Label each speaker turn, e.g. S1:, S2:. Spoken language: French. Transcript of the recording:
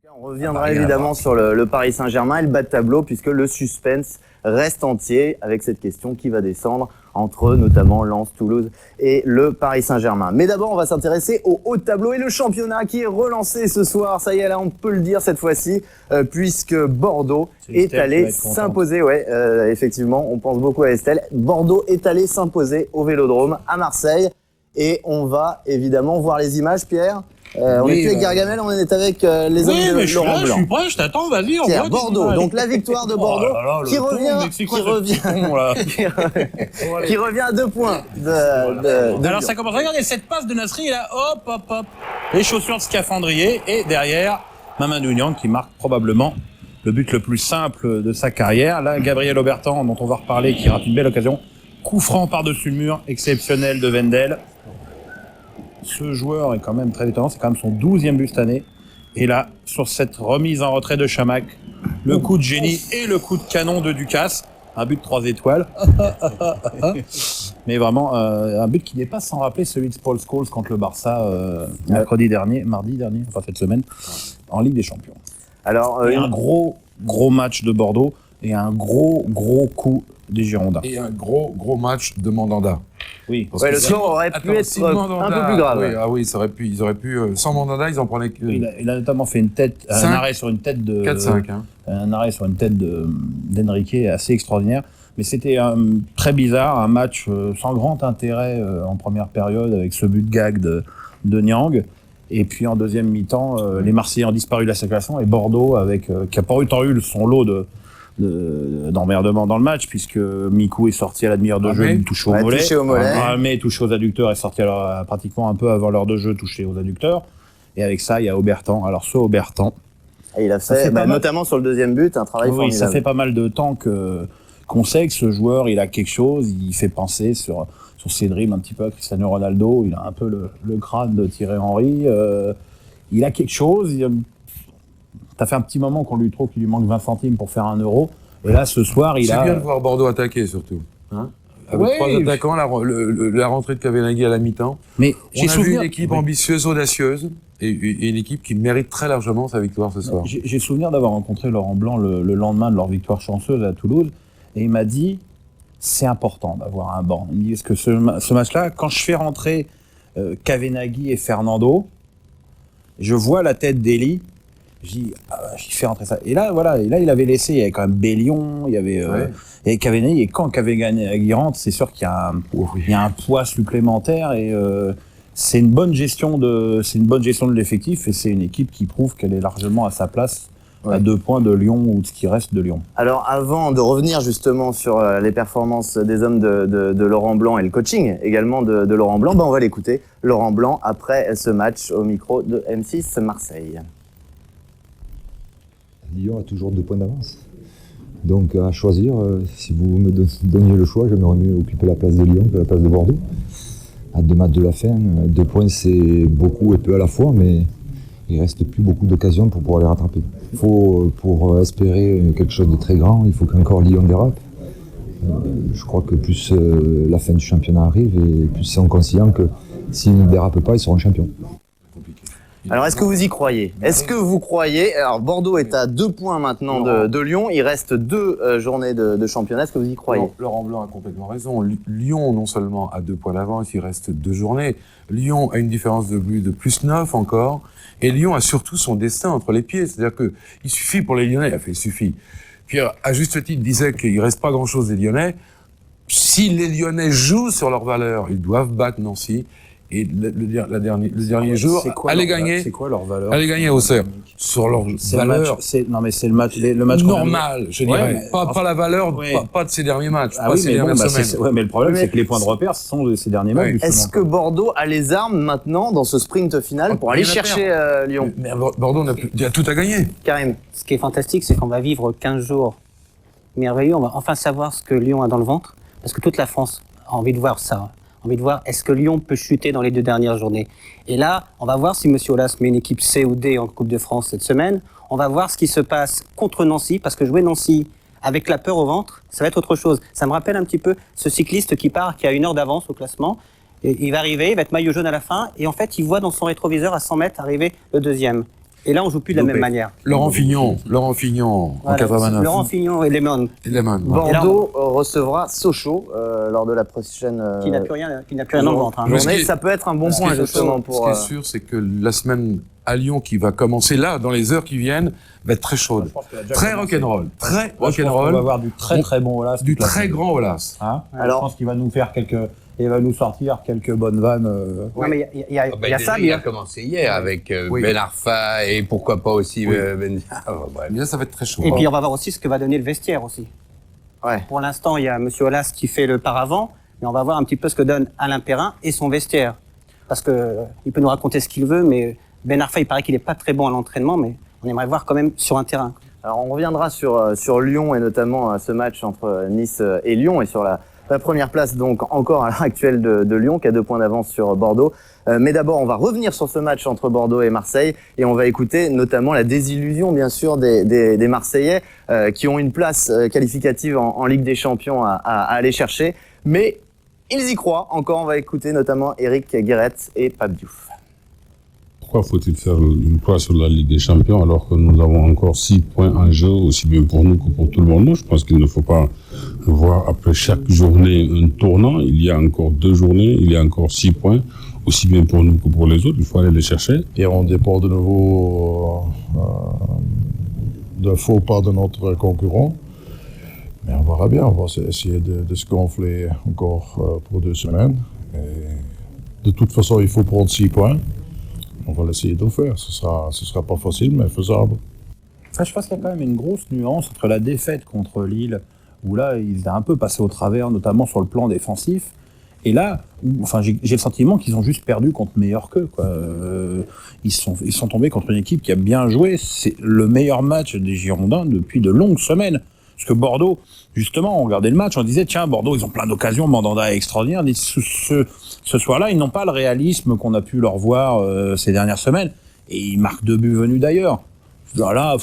S1: On reviendra évidemment sur le Paris Saint-Germain et le bas de tableau puisque le suspense reste entier avec cette question qui va descendre entre notamment Lens, Toulouse et le Paris Saint-Germain. Mais d'abord, on va s'intéresser au haut de tableau et le championnat qui est relancé ce soir. Ça y est, là, on peut le dire cette fois-ci puisque Bordeaux est allé s'imposer. Ouais, effectivement, on pense beaucoup à Estelle. Bordeaux est allé s'imposer au Vélodrome à Marseille et on va évidemment voir les images, Pierre. On est plus avec Gargamel, on est avec les hommes de Laurent Blanc.
S2: Je suis prêt, je t'attends, vas-y. On
S1: voit Bordeaux, donc la victoire de Bordeaux qui revient à 2 points
S2: Alors ça commence, regardez cette passe de Nasri, là, hop. Les chaussures de scaphandrier et derrière, Mamadou Niang qui marque probablement le but le plus simple de sa carrière. Là, Gabriel Aubertan, dont on va reparler, qui rate une belle occasion. Coup franc par-dessus le mur, exceptionnel de Wendel. Ce joueur est quand même très étonnant, c'est quand même son 12e but cette année. Et là, sur cette remise en retrait de Chamac, le coup de génie et le coup de canon de Ducasse, un but de 3 étoiles. Mais vraiment, un but qui n'est pas sans rappeler celui de Paul Scholes contre le Barça mardi dernier, enfin cette semaine, en Ligue des Champions. Alors, et un gros match de Bordeaux et un gros coup des Girondins.
S3: Et un gros match de Mandanda.
S1: Oui, le score aurait pu être un peu plus grave.
S3: Oui, ils auraient pu sans Mandanda, ils en prenaient que...
S1: Il a notamment fait un arrêt sur une tête de...
S3: 4-5,
S1: Un arrêt sur une tête d'Enrique assez extraordinaire. Mais c'était très bizarre, un match sans grand intérêt en première période avec ce but gag de Niang. Et puis en deuxième mi-temps, les Marseillais ont disparu de la circulation et Bordeaux, qui a pas autant eu son lot d'emmerdement dans le match puisque Mikou est sorti à la demi-heure de jeu, touché au mollet. Ramé touché aux adducteurs, est sorti pratiquement un peu avant l'heure de jeu, touché aux adducteurs. Et avec ça, il y a Aubertan. Alors ce Aubertan,
S4: et il a fait notamment sur le deuxième but un travail formidable.
S1: Oui, ça fait pas mal de temps qu'on sait que ce joueur, il a quelque chose. Il fait penser sur ses dribbles un petit peu à Cristiano Ronaldo. Il a un peu le crâne de Thierry Henry. Il a quelque chose. Ça fait un petit moment qu'on lui trouve qu'il lui manque 20 centimes pour faire 1 euro. Et là, ce soir, il a...
S3: C'est bien de voir Bordeaux attaquer, surtout. Avec 3 attaquants, la rentrée de Kavenaghi à la mi-temps.
S1: Mais
S3: on a vu une équipe ambitieuse, audacieuse, et une équipe qui mérite très largement sa victoire ce soir.
S1: J'ai souvenir d'avoir rencontré Laurent Blanc le lendemain de leur victoire chanceuse à Toulouse. Et il m'a dit, c'est important d'avoir un banc. Il me dit, parce que ce match-là, quand je fais rentrer Kavenaghi et Fernando, je vois la tête d'Eli. J'y fais rentrer ça. Et là, voilà. Et là, il avait laissé. Il y avait quand même Bellion. Il y avait et Kavenaghi. Et quand Kavenaghi rentre, c'est sûr qu'il y a un poids supplémentaire. Et c'est une bonne gestion de l'effectif. Et c'est une équipe qui prouve qu'elle est largement à sa place. À 2 points de Lyon ou de ce qui reste de Lyon.
S4: Alors avant de revenir justement sur les performances des hommes de Laurent Blanc et le coaching également de Laurent Blanc, on va l'écouter, Laurent Blanc, après ce match au micro de M6 Marseille.
S5: Lyon a toujours 2 points d'avance. Donc à choisir, si vous me donniez le choix, j'aimerais mieux occuper la place de Lyon que la place de Bordeaux. À 2 matchs de la fin, 2 points c'est beaucoup et peu à la fois, mais il reste plus beaucoup d'occasions pour pouvoir les rattraper. Pour espérer quelque chose de très grand, il faut qu'encore Lyon dérape. Je crois que plus la fin du championnat arrive et plus ils sont conscients que s'ils ne dérapent pas, ils seront champions.
S4: Alors est-ce que vous y croyez ? Est-ce que vous croyez ? Alors Bordeaux est à 2 points maintenant de Lyon, il reste 2 journées de championnat, est-ce que vous y croyez ?
S3: Laurent Blanc a complètement raison. Lyon non seulement a 2 points d'avance, il reste 2 journées. Lyon a une différence de but de plus 9 encore. Et Lyon a surtout son destin entre les pieds. C'est-à-dire que il suffit pour les Lyonnais, il suffit. Pierre, à juste titre, disait qu'il reste pas grand-chose des Lyonnais. Si les Lyonnais jouent sur leurs valeurs, ils doivent battre Nancy. Et le dernier jour, allez gagner.
S1: C'est quoi leur valeur ?
S3: Allez gagner au Auxerre. Sur leur valeur.
S1: Non, mais c'est le match
S3: normal, je dirais. Pas la valeur, pas de ces derniers matchs, pas ces dernières semaines.
S1: Mais le problème, c'est que les poinns de repère, ce sont ces derniers matchs.
S4: Est-ce que Bordeaux a les armes maintenant dans ce sprint final pour aller chercher Lyon ?
S3: Mais Bordeaux a tout à gagner.
S4: Karim.
S6: Ce qui est fantastique, c'est qu'on va vivre 15 jours merveilleux. On va enfin savoir ce que Lyon a dans le ventre. Parce que toute la France a envie de voir ça. Envie de voir, est-ce que Lyon peut chuter dans les 2 dernières journées ? Et là, on va voir si M. Aulas met une équipe C ou D en Coupe de France cette semaine. On va voir ce qui se passe contre Nancy, parce que jouer Nancy avec la peur au ventre, ça va être autre chose. Ça me rappelle un petit peu ce cycliste qui part, qui a 1 heure d'avance au classement. Et il va arriver, il va être maillot jaune à la fin, et en fait, il voit dans son rétroviseur à 100 mètres arriver le 2e. Et là, on joue plus de la même manière.
S3: Laurent Fignon en 89.
S6: Laurent Fignon et Lemon.
S4: Bordeaux recevra Sochaux lors de la prochaine
S6: qui n'a plus rien dans le ventre.
S4: Journée. Ça peut être un bon point justement pour.
S3: Ce qui est sûr, c'est que la semaine à Lyon qui va commencer là, dans les heures qui viennent, va être très chaude, très rock'n'roll, très rock'n'roll.
S1: On va avoir du très bon Olas,
S3: du très grand Olas.
S1: Hein, alors, je pense qu'il va nous faire il va nous sortir quelques bonnes vannes.
S6: Non, mais il y a ça.
S7: Il a commencé hier avec Ben Arfa et pourquoi pas aussi Ben.
S3: Là, ça va être très chaud.
S6: Et puis on va voir aussi ce que va donner le vestiaire aussi.
S4: Ouais.
S6: Pour l'instant, il y a Monsieur Olas qui fait le paravent, mais on va voir un petit peu ce que donne Alain Perrin et son vestiaire, parce que il peut nous raconter ce qu'il veut, mais Ben Arfa, il paraît qu'il est pas très bon à l'entraînement, mais on aimerait voir quand même sur un terrain.
S4: Alors on reviendra sur Lyon et notamment ce match entre Nice et Lyon et sur la première place donc encore à l'heure actuelle de Lyon qui a 2 points d'avance sur Bordeaux. Mais d'abord on va revenir sur ce match entre Bordeaux et Marseille et on va écouter notamment la désillusion bien sûr des Marseillais qui ont une place qualificative en Ligue des Champions à aller chercher. Mais ils y croient encore. On va écouter notamment Eric Guéret et Pape Diouf.
S8: Pourquoi faut-il faire une croix sur la Ligue des Champions alors que nous avons encore 6 points en jeu, aussi bien pour nous que pour tout le monde? Je pense qu'il ne faut pas voir après chaque journée un tournant. Il y a encore 2 journées, il y a encore 6 points, aussi bien pour nous que pour les autres. Il faut aller les chercher.
S9: Et on dépend de nouveau d'un faux pas de notre concurrent. Mais on verra bien, on va essayer de se gonfler encore pour 2 semaines. Et de toute façon, il faut prendre 6 points. On va essayer de le faire. Ce sera pas facile, mais faisable.
S1: Je pense qu'il y a quand même une grosse nuance entre la défaite contre Lille, où là, ils étaient un peu passés au travers, notamment sur le plan défensif, et là, j'ai le sentiment qu'ils ont juste perdu contre meilleur qu'eux, quoi. Ils sont tombés contre une équipe qui a bien joué. C'est le meilleur match des Girondins depuis de longues semaines. Parce que Bordeaux, justement, on regardait le match, on disait, tiens, Bordeaux, ils ont plein d'occasions, Mandanda est extraordinaire. Ce soir-là, ils n'ont pas le réalisme qu'on a pu leur voir ces dernières semaines. Et ils marquent 2 buts venus d'ailleurs. Là,